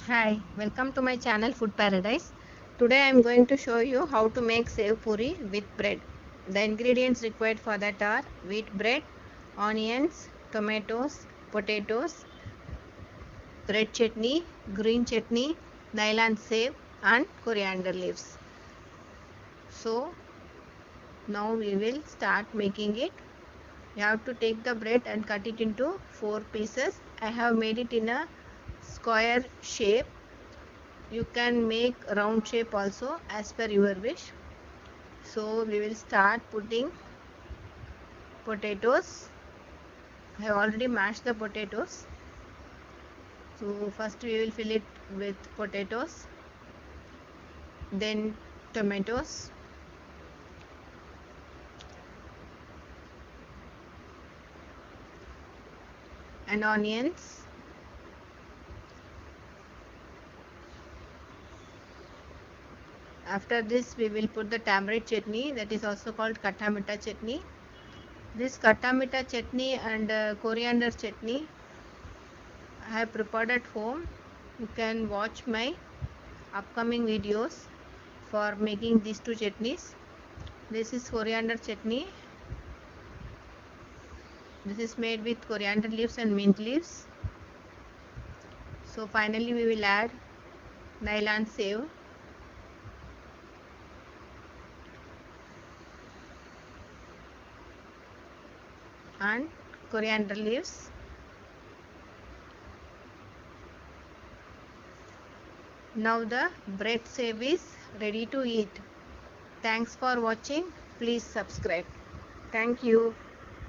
Hi, welcome to my channel Food Paradise. Today I am going to show you how to make sev puri with bread. The ingredients required for that are wheat bread, onions, tomatoes, potatoes, red chutney, green chutney, nylon sev and coriander leaves. So now we will start making it. You have to take the bread and cut it into 4 pieces. I have made it in a square shape. You can make round shape also as per your wish. So we will start putting potatoes. I have already mashed the potatoes. So first we will fill it with potatoes, then tomatoes, and onions. After this we will put the tamarind chutney, that is also called khatta meetha chutney. This khatta meetha chutney and coriander chutney I have prepared at home. You can watch my upcoming videos for making these two chutneys. This is coriander chutney. This is made with coriander leaves and mint leaves. So finally we will add nylon sev and coriander leaves. Now the bread sev is ready to eat. Thanks for watching. Please subscribe. Thank you.